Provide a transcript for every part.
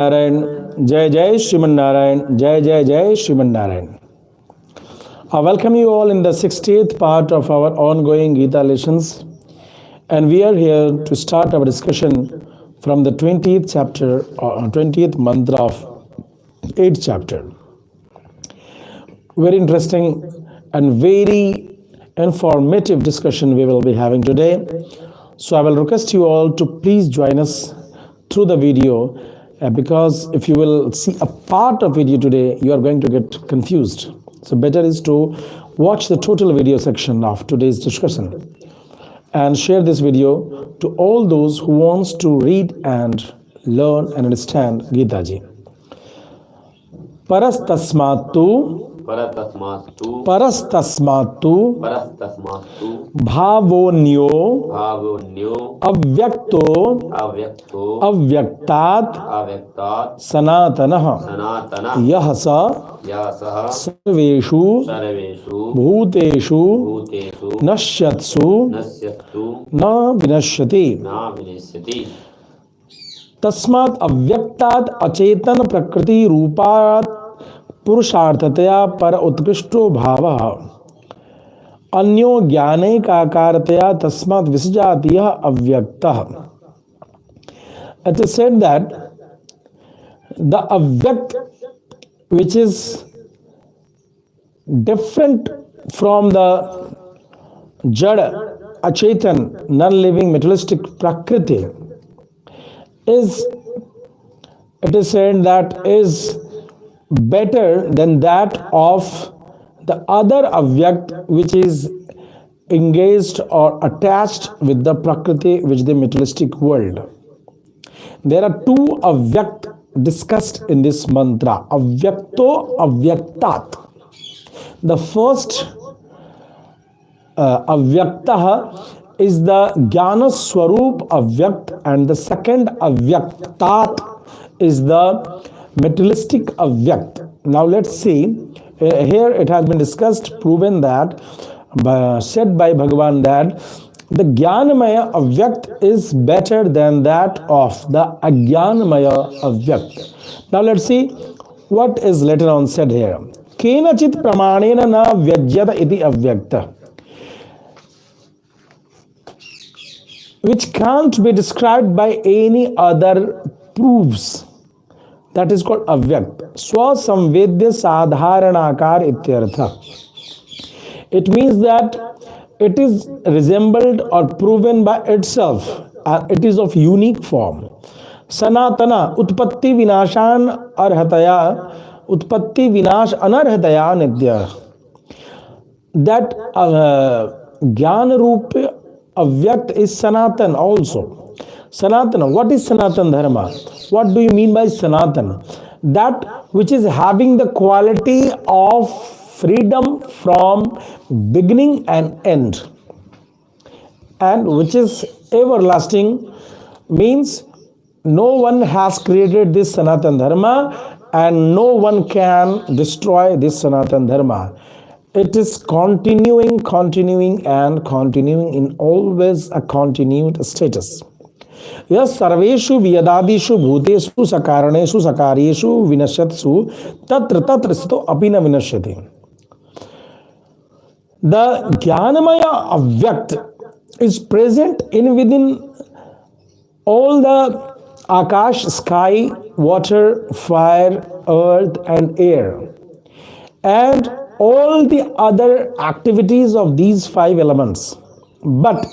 Narayan, Jai Jai Shriman Narayan, Jai Jai Jai Shriman Narayan. I welcome you all in the 60th part of our ongoing Gita lessons, and we are here to start our discussion from the 20th chapter or 20th mantra of 8th chapter. Very interesting and very informative discussion we will be having today. So I will request you all to please join us through the video because if you will see a part of video today, you are going to get confused. So better is to watch the total video section of today's discussion and share this video to all those who wants to read and learn and understand Gita ji. Parastasmatu भावोन्यो अव्यक्तो अव्यक्तात् सनातनः यः स सर्वेषु भूतेषु नश्यत्सु न विनश्यति तस्मात् अव्यक्तात् अचेतन प्रकृति रूपात् पुरुषार्थतया पर उत्कृष्टो भावः अन्यो ज्ञानैकाकारतया तस्मात् विसजातीयः अव्यक्तः. It is said that the avyakt, which is different from the jada, achetan, non-living materialistic prakriti, it is said that is better than that of the other avyakt, which is engaged or attached with the prakriti, which is the materialistic world. There are two avyakt discussed in this mantra, avyakto avyaktat. The first avyaktaha is the jnana swarup avyakt, and the second avyaktat is the materialistic avyakt. Now let's see, here it has been discussed, proven that, said by Bhagavan that the Jnanamaya avyakt is better than that of the Ajnanamaya avyakt. Now let's see what is later on said here. Kenachit pramanena na vyajyata iti avyakta, which can't be described by any other proofs. That is called avyakt. Swasamvedya sadharanakar ityartha. It means that it is resembled or proven by itself. It is of unique form. Sanatana utpatti vinashan arhataya utpatti vinash anarhataya nidya. That jnana rupa avyakt is Sanatan also. Sanatana, what is Sanatan Dharma? What do you mean by Sanatana? That which is having the quality of freedom from beginning and end, and which is everlasting, means no one has created this Sanatan Dharma and no one can destroy this Sanatan Dharma. It is continuing in always a continued status. Yes, sarveshu vyadadishu bhuteshu sakaraneshu sakaryeshu vinashyatsu tatra sthito apina vinashyati. The Jnanamaya avyakt is present within all the akash, sky, water, fire, earth and air, and all the other activities of these five elements. But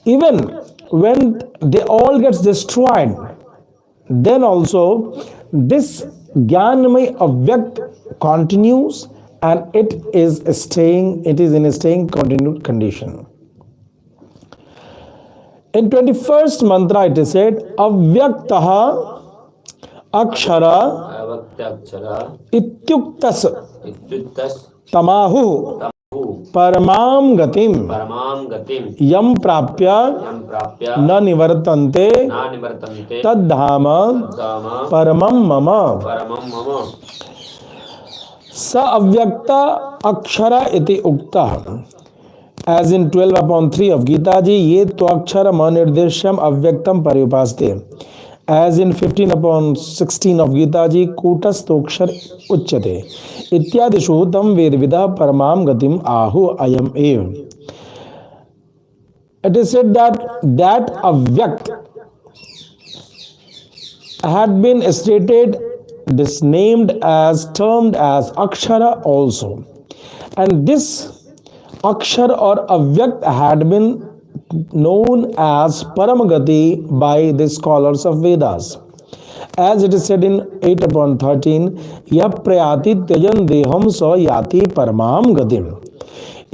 even when they all gets destroyed, then also this Jnanamaya avyakt continues and it is in a staying continued condition. In 21st mantra it is said, avyaktaha akshara ityuktas tamahu paramam gatim yam prapya na nivartante taddhama paramam mama. Sa avyakta akshara iti ukta. As in 12/3 of Gita ji, ye to akshara manirdeshyam avyaktam pariupaste. as in 15/16 of Gita ji, Kutastokshar Uchyate. Ityadishu tam vedvidah paramam gatim ahu ayam ev. It is said that avyakt had been stated, this named as, termed as Akshara also. And this Akshar or Avyakt had been known as Paramagati by the scholars of Vedas. As it is said in 8/13, Yah prayati tyajan deham sa yati paramam gatim.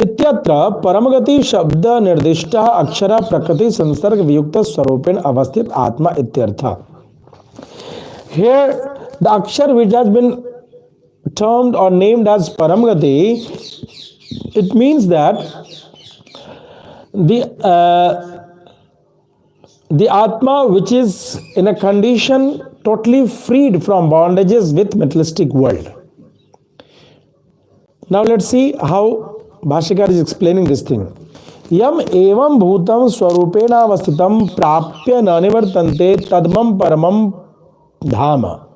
इत्यत्र परमगति शब्द निर्दिष्ट अक्षर प्रकृति संसर्ग वियुक्त स्वरूपेण अवस्थित आत्मा इत्यर्थ. Here the akshar which has been termed or named as paramgati, it means that the atma which is in a condition totally freed from bondages with materialistic world. Now let's see how Bhashyakar is explaining this thing. Yam evam bhutam swarupena avasthitam prapya na nivartante tadmam paramam dhama.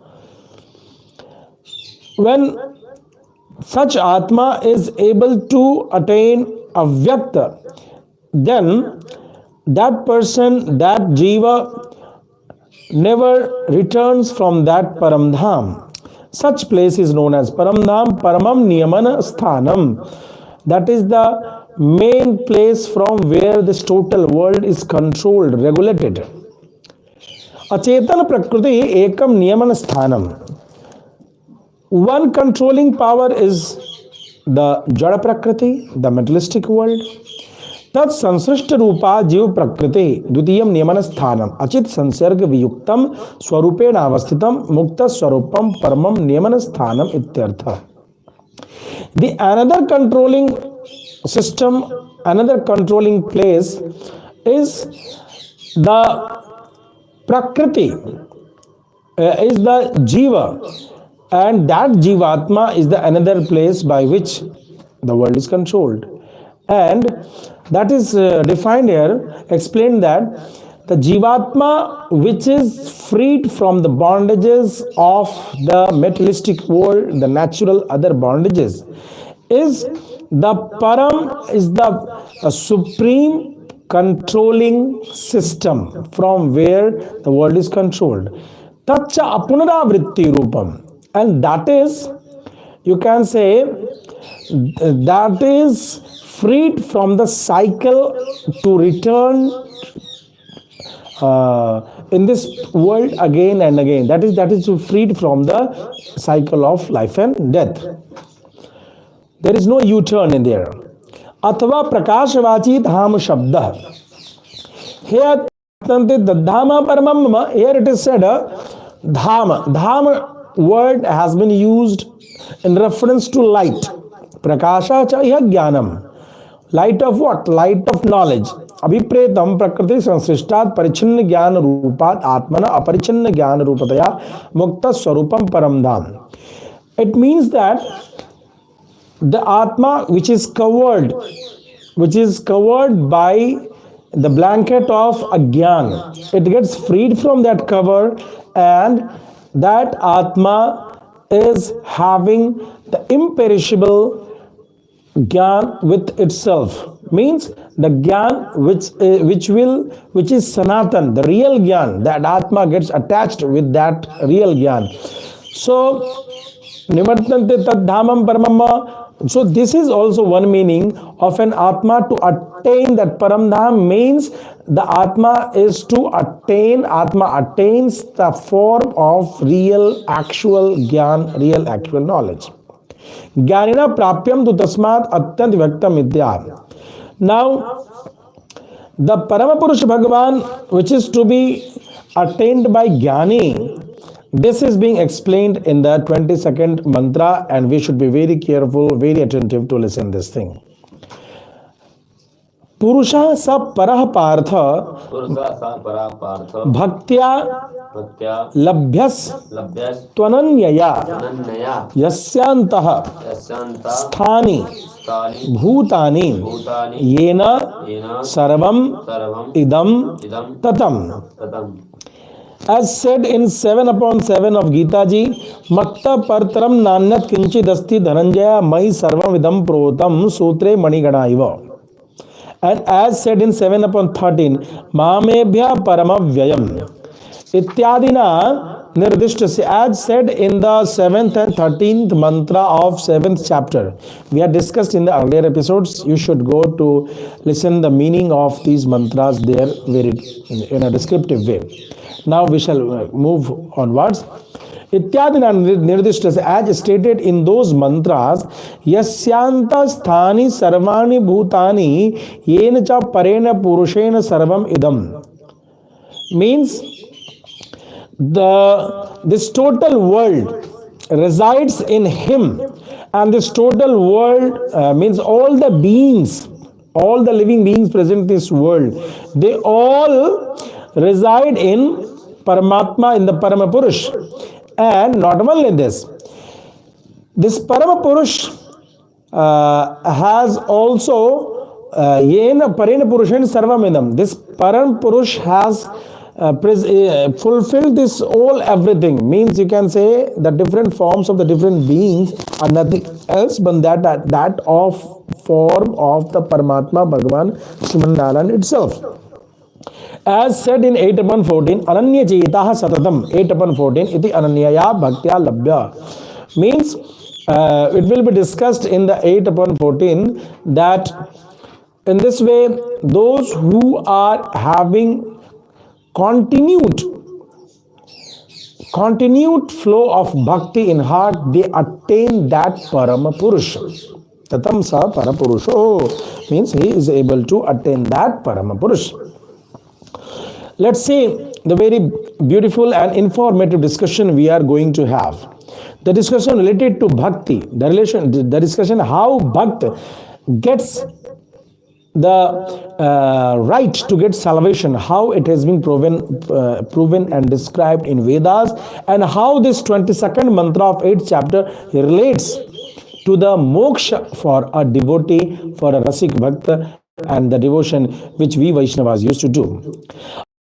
When such atma is able to attain avyakta, then that person, that jiva, never returns from that paramdham. Such place is known as paramdham, paramam niyamana sthanam. That is the main place from where this total world is controlled, regulated. Acetan prakriti ekam niyaman sthanam. One controlling power is the jada prakriti, the materialistic world. Tat sansrishta rupa jiv prakriti dvitiyam niyaman sthanam achit sansarg viyuktam swarupena avasthitam mukta swarupam paramam niyaman sthanam ityartha. The another controlling system, another controlling place is the prakriti, is the jiva, and that jivatma is the another place by which the world is controlled. And that is defined here, explained that the jivatma which is freed from the bondages of the materialistic world, the natural other bondages, is the param, is the supreme controlling system from where the world is controlled. Tacha apunara-vritti rupam. And that is, you can say, that is freed from the cycle to return in this world again and again. That is freed from the cycle of life and death. There is no U-turn in there. Athava prakashavachi dham shabda. Here dhama paramam, here it is said dhama. Dhama word has been used in reference to light. Prakasha cha iha jnanam. Light of what? Light of knowledge. अभिप्रेतम प्रकृति संश्लिष्टात् परिच्छिन्न ज्ञान रूपात् आत्मना अपरिच्छिन्न ज्ञान रूपतया मुक्त स्वरूपम परमधाम. It means that the atma which is covered by the blanket of ajnan, it gets freed from that cover, and that atma is having the imperishable Gyan with itself. Means the Gyan which is Sanatan, the real Gyan, that Atma gets attached with that real Gyan. So Nivartante tad dhamam paramam. So this is also one meaning of an Atma to attain that paramdham, means the Atma is to attain, Atma attains the form of real actual Gyan, real actual knowledge. Jnanina prapyam tu tasmat atyant vyaktam idya. Now, the Paramapurusha Bhagavan, which is to be attained by Jnani, this is being explained in the 22nd mantra, and we should be very careful, very attentive to listen this thing. Purusha sa parah partha bhaktya labhyas tvananyaya yasyantah sthani bhutani yena sarvam idam tatam. As said in 7/7 of Gita ji, Matta Partaram Nanyat Kinchidasti Dhananjaya Mai Sarvam Vidam Protam Sutre Maniganaiva. And as said in 7/13, Mamebhya Paramavyayam. Ityadina Nirdishtasi, as said in the 7th and 13th mantra of 7th chapter. We had discussed in the earlier episodes. You should go to listen the meaning of these mantras there very in a descriptive way. Now we shall move onwards. Ityadina nirdishtas, as stated in those mantras, yasyanta sthani sarvani bhutani yena cha parena purushena sarvam idam. Means this total world resides in him, and this total world means all the beings, all the living beings present in this world, they all reside in Paramatma, in the Paramapurush. And not only this Paramapurush has also Yena Parena Purushan Sarvamidam. This Paramparush has fulfilled this all everything. Means you can say the different forms of the different beings are nothing else but that of form of the Paramatma Bhagavan Sriman Narayan itself. As said in 8/14, Ananya Jitaha Satatam 8/14 iti Ananyaya Bhaktya Labhya. Means it will be discussed in the 8/14 that in this way those who are having continued flow of bhakti in heart, they attain that Parama Purusha. Tatam sa Parapurusho, means he is able to attain that Parama Purusha. Let's see the very beautiful and informative discussion we are going to have. The discussion related to bhakti, the discussion how bhakt gets the right to get salvation, how it has been proven and described in Vedas, and how this 22nd mantra of 8th chapter relates to the moksha for a devotee, for a rasik bhakta, and the devotion which we Vaishnavas used to do.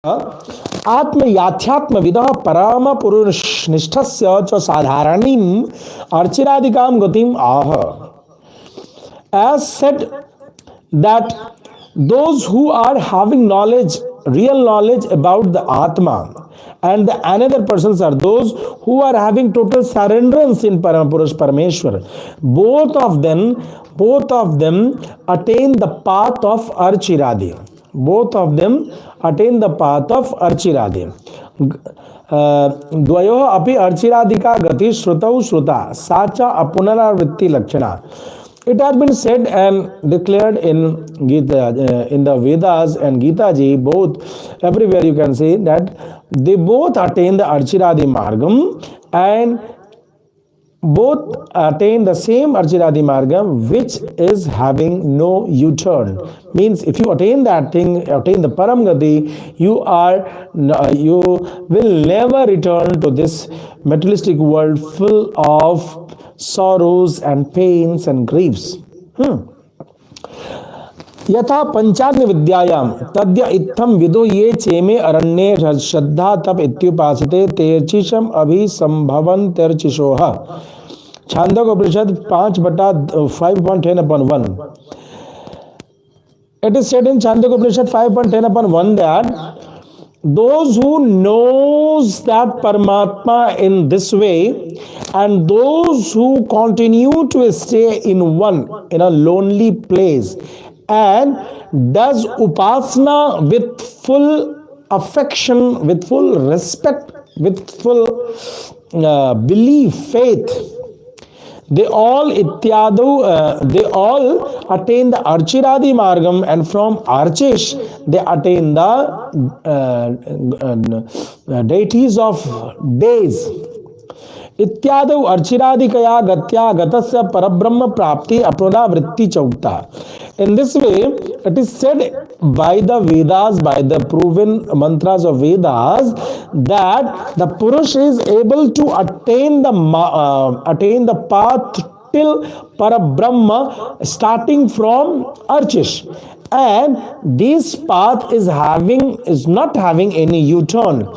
Atma Yathyatma Vida Parama Purush Nishtasya Cha Sadharanim Archiradikam Gatim Aha. As said that those who are having knowledge, real knowledge about the Atma, and the another persons are those who are having total surrenderance in Paramapurush Parameshwar. Both of them attain the path of Archiradi. Both of them attain the path of Archiradi. Dvayo api Archiradika gati shrutau shruta sacha apunarvritti lakshana. It has been said and declared in Gita, in the Vedas and Gita ji, both, everywhere you can say that they both attain the Archiradi Margam, and both attain the same Archiradi Margam which is having no U-turn. Means if you attain that thing, attain the Paramgati, you will never return to this materialistic world full of sorrows and pains and griefs. यथा पंचाग्नि विद्यायाम तद्य इत्थम विदो ये चेमे अरण्ये श्रद्धा तप इत्युपासते तेर्चिशम अभिसंभवन तेर्चिशोह. Chandogyopanishad 5/10/1. It is said in Chandogyopanishad 5.10/1 that those who knows that Paramatma in this way, and those who continue to stay in a lonely place and does upasana with full affection, with full respect, with full belief, faith, they all attain the Archiradi Margam, and from Archish they attain the deities of days. Ityadu Archiradikaya Gatya Gatasya Parabrahma Prapti Apnada Vritti Chaukta. In this way, it is said by the Vedas, by the proven mantras of Vedas, that the Purush is able to attain the path till Parabrahma, starting from Archish. And this path is not having any U-turn.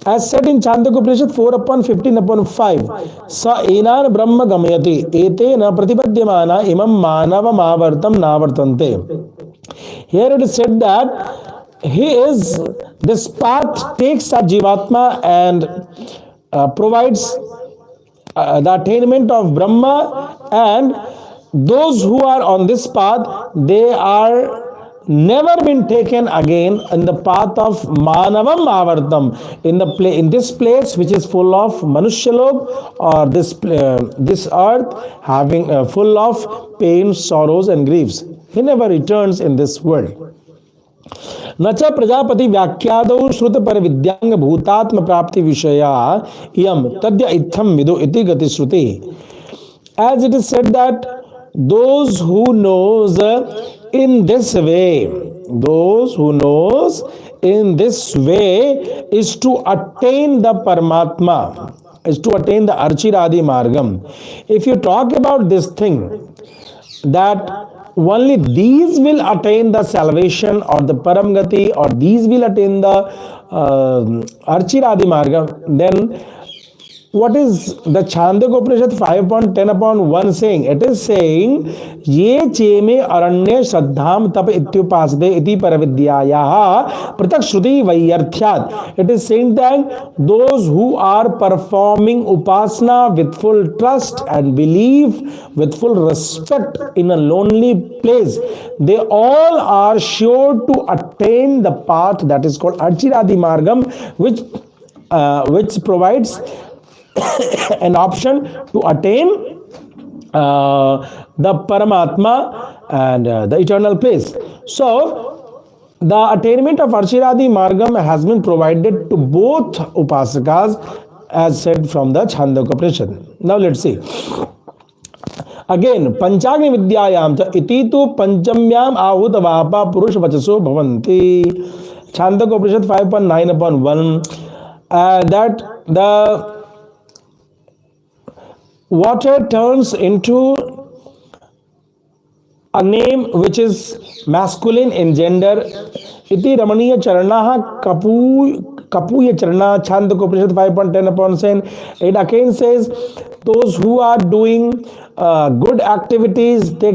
As said in Chandogya Upanishad 4:15:5, sa enan brahma gamayati etena pratipadyamana imam manava mavartam navartante. Here it is said that this path takes a jivatma and provides the attainment of Brahma, and those who are on this path, they are never been taken again in the path of Manavam Avartam, in this place which is full of Manushyalok, or this earth having full of pain, sorrows and griefs. He never returns in this world. नच प्रजापति व्याख्यादौ श्रुत पर विद्यांग भूतात्म प्राप्ति विषया इयम तद्य इत्थम विदु इति गति श्रुति. As it is said that those who knows in this way, is to attain the Paramatma, is to attain the Archiradi Margam. If you talk about this thing, that only these will attain the salvation or the Paramgati, or these will attain the Archiradi Margam, then what is the Chandogya Upanishad 5.10/1 saying? It is saying, ye cheme aranye shraddham tap ityupasade iti paravidyayaha pratak shruti vaiyarthyat. It is saying that those who are performing upasana with full trust and belief, with full respect in a lonely place, they all are sure to attain the path that is called Archiradi Margam, which provides an option to attain the Paramatma and the eternal place. So, the attainment of Archiradi Margam has been provided to both Upasakas, as said from the Chandogya Upanishad. Now, let's see. Again, Panchagni Vidyayam cha iti tu panchamyam ahut vapa purush vachaso bhavanti. Chandogya Upanishad 5.9/1, that the water turns into a name which is masculine in gender. Iti Ramaniya Charanaha Kapuya Charana. Chandogya Upanishad 5.10/10. It again says, those who are doing good activities, they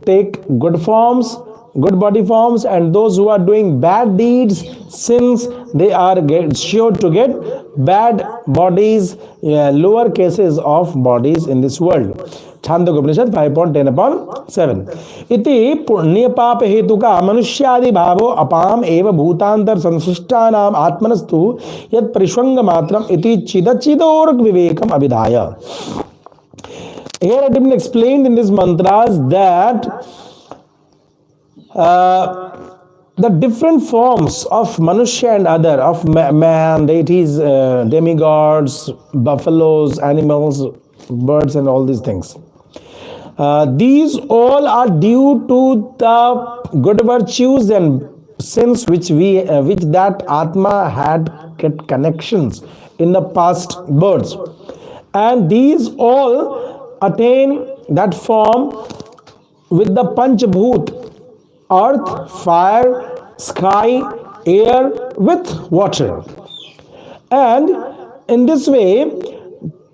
take good forms, good body forms, and those who are doing bad deeds, sins, they are sure to get bad bodies, lower cases of bodies in this world. Chandogya Upanishad 5.10/7. Iti punya papa hetuka manusyadi bhavo apam eva bhutantar sansishtanam atmanastu yat parishwanga matram iti chidachidorg vivekam abhidhaya. Here it has been explained in these mantras that the different forms of Manushya and other, of man, deities, demigods, buffaloes, animals, birds and all these things. These all are due to the good virtues and sins which that Atma had get connections in the past births. And these all attain that form with the Panchabhut, earth, fire, sky, air with water. And in this way,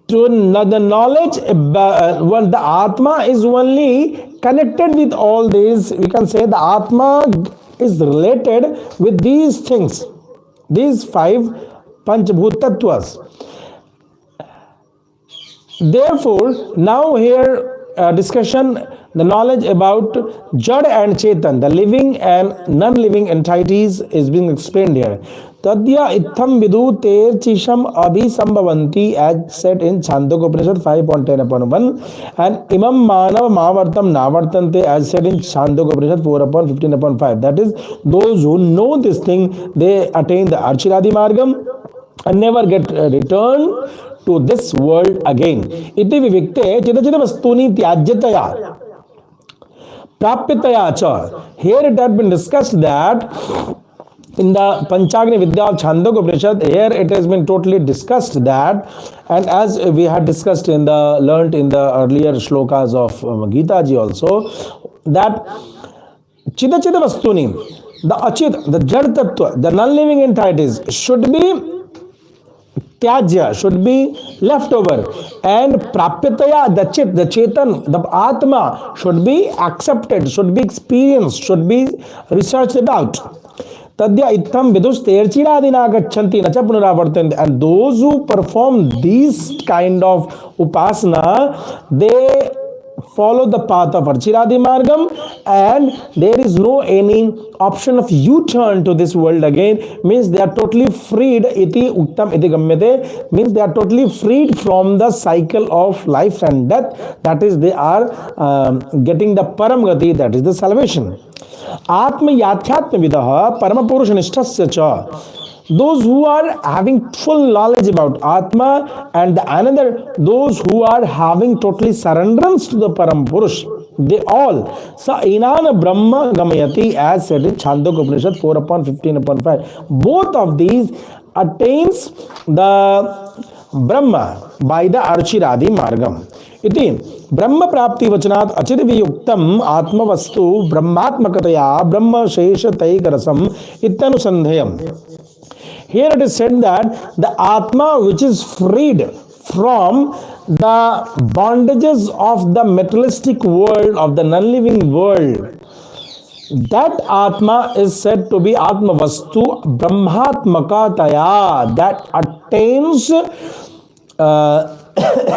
to the knowledge about the Atma is only connected with all these. We can say the Atma is related with these things, these 5 Panchabhut Tattvas. Therefore, now here discussion, the knowledge about Jad and Chetan, the living and non-living entities, is being explained here. Tadya itham vidu ter chisham abhisambhavanti, as said in Chandogya Upanishad 5.10/1, and imam manav mavartam navartante, as said in Chandogya Upanishad 4.15/5. That is, those who know this thing, they attain the Archiradi Margam and never get returned to this world again. Iti vivikte chidachita vastuni tyajyataya prapyataya cha. Here it had been discussed that in the Panchagni Vidya of Chandogya Upanishad, here it has been totally discussed that, and as we had discussed learnt in the earlier shlokas of Gita ji also, that chidachita vastuni, the achit, the jad tattva, the non-living entities should be Tyajya should be left over. And Prapyataya, the chit, the chetan, the Atma should be accepted, should be experienced, should be researched about. Tadya ittam vidus terchiradina gachanti nacha punaravartante. And those who perform these kind of upasana, they follow the path of Archiradi Margam, and there is no any option of U-turn to this world again. Means they are totally freed. Iti uttam iti gamyate, means they are totally freed from the cycle of life and death. That is, they are getting the param gati, that is the salvation. Atma yathyatma vidaha parama purusha nishtasya cha. Those who are having full knowledge about Atma, and the another, those who are having totally surrenderance to the Param Purush, they all, Sa Inana Brahma Gamayati, as said in Chandogya Upanishad 4:15:5. Both of these attains the Brahma by the Archiradi Margam. Iti Brahma Prapti Vachanat Achirivi Yuktam Atma Vastu Brahmatmakataya Brahma Shesha Taikarasam Ittanusandhayam. Here it is said that the Atma which is freed from the bondages of the materialistic world, of the non-living world, that Atma is said to be Atma Vastu Brahmatmakataya, that attains,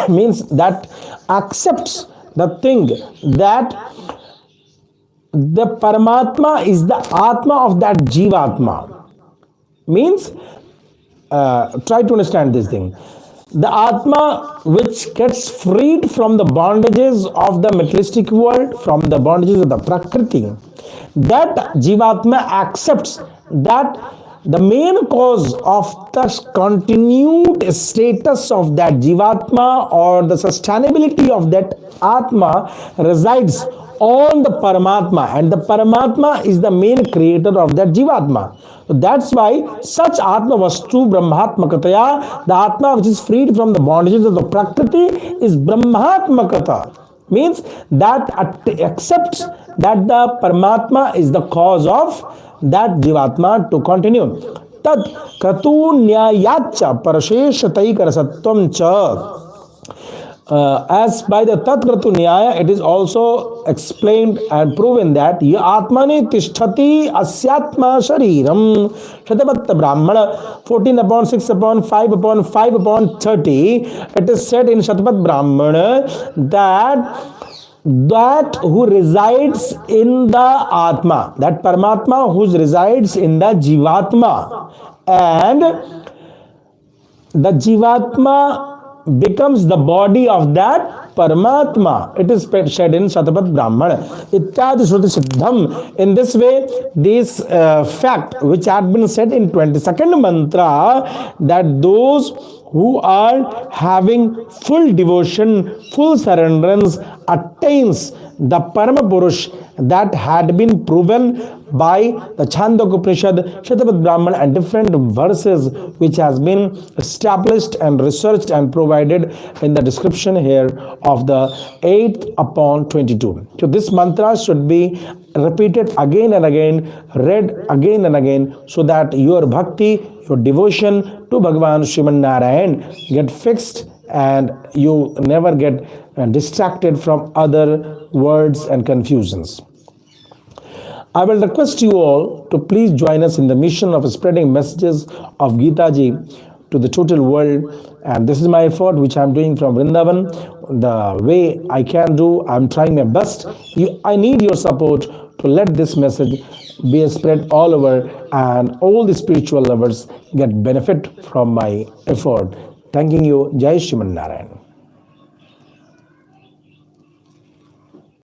means that accepts the thing that the Paramatma is the Atma of that Jivatma. Means, try to understand this thing. The Atma which gets freed from the bondages of the materialistic world, from the bondages of the Prakriti, that Jivatma accepts that the main cause of the continued status of that Jivatma, or the sustainability of that Atma, resides on the Paramatma, and the Paramatma is the main creator of that Jivatma. So that's why such Atma Vastu Brahmatmakataya, the Atma which is freed from the bondages of the Prakriti, is Brahmatmakata. Means that accepts that the Paramatma is the cause of that Jivatma to continue. Tad Kratu Nyayacha Parashesha Taikarasatvam Cha. As by the Tatkratu Nyaya, it is also explained and proven that Ye Atmane Tishtati Asyatma Shariram Shatabatta Brahmana 14:6:5:5:30. It is said in Shatapat Brahmana that who resides in the Atma, that Paramatma who resides in the Jivatma, and the Jivatma becomes the body of that Paramatma. It is said in Shatapat Brahmana. Ityadi Shruti Siddham. In this way, this fact which had been said in 22nd mantra, that those who are having full devotion, full surrenderance, attains the Parama Purush, that had been proven by the Chandogya Upanishad, Shatapat Brahman, and different verses which has been established and researched and provided in the description here of the 8/22. So this mantra should be repeated again and again, read again and again, so that your bhakti, your devotion to Bhagavan Sriman Narayan get fixed, and you never get distracted from other words and confusions. I will request you all to please join us in the mission of spreading messages of Gita Ji to the total world. And this is my effort which I am doing from Vrindavan. The way I can do, I am trying my best. I need your support to let this message be spread all over, and all the spiritual lovers get benefit from my effort. Thanking you. Jai Shriman Narayan.